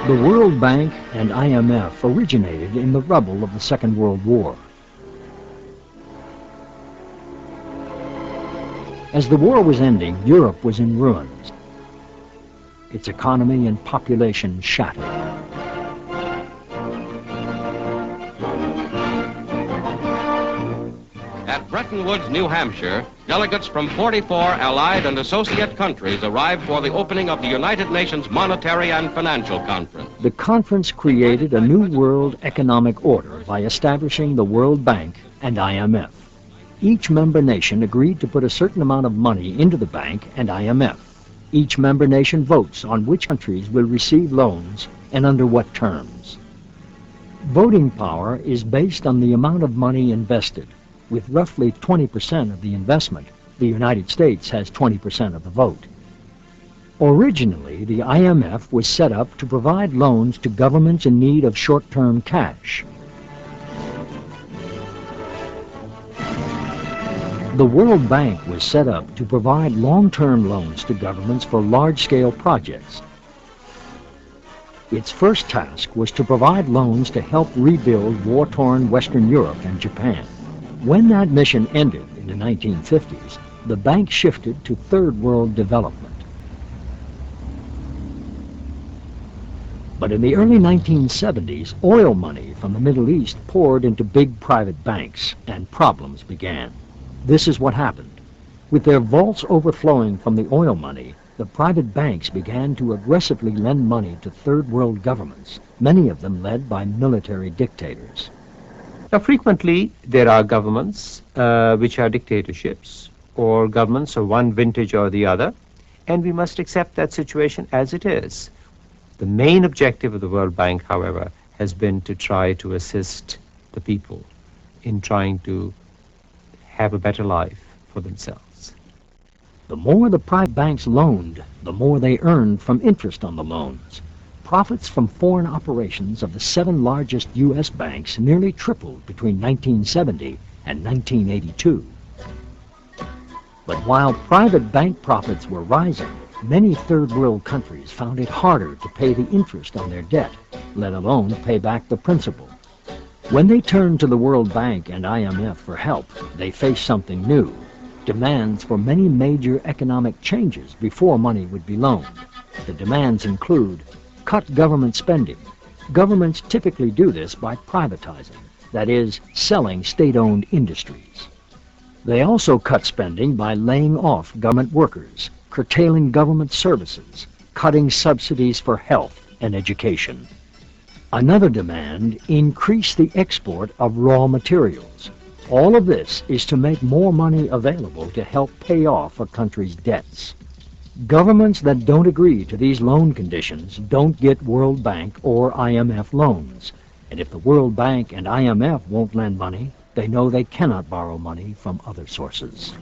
The World Bank and IMF originated in the rubble of the Second World War. As the war was ending, Europe was in ruins. Its economy and population shattered. At Bretton Woods, New Hampshire, delegates from 44 allied and associate countries arrived for the opening of the United Nations Monetary and Financial Conference. The conference created a new world economic order by establishing the World Bank and IMF. Each member nation agreed to put a certain amount of money into the bank and IMF. Each member nation votes on which countries will receive loans and under what terms. Voting power is based on the amount of money invested. With roughly 20% of the investment, the United States has 20% of the vote. Originally, the IMF was set up to provide loans to governments in need of short-term cash. The World Bank was set up to provide long-term loans to governments for large-scale projects. Its first task was to provide loans to help rebuild war-torn Western Europe and Japan. When that mission ended in the 1950s, the bank shifted to Third World development. But in the early 1970s, oil money from the Middle East poured into big private banks, and problems began. This is what happened. With their vaults overflowing from the oil money, the private banks began to aggressively lend money to Third World governments, many of them led by military dictators. Now, frequently, there are governments which are dictatorships, or governments of one vintage or the other, and we must accept that situation as it is. The main objective of the World Bank, however, has been to try to assist the people in trying to have a better life for themselves. The more the private banks loaned, the more they earned from interest on the loans. Profits from foreign operations of the 7 largest U.S. banks nearly tripled between 1970 and 1982. But while private bank profits were rising, many Third World countries found it harder to pay the interest on their debt, let alone pay back the principal. When they turned to the World Bank and IMF for help, they faced something new: demands for many major economic changes before money would be loaned. The demands include: cut government spending. Governments typically do this by privatizing, that is, selling state-owned industries. They also cut spending by laying off government workers, curtailing government services, cutting subsidies for health and education. Another demand: increase the export of raw materials. All of this is to make more money available to help pay off a country's debts. Governments that don't agree to these loan conditions don't get World Bank or IMF loans. And if the World Bank and IMF won't lend money, they know they cannot borrow money from other sources.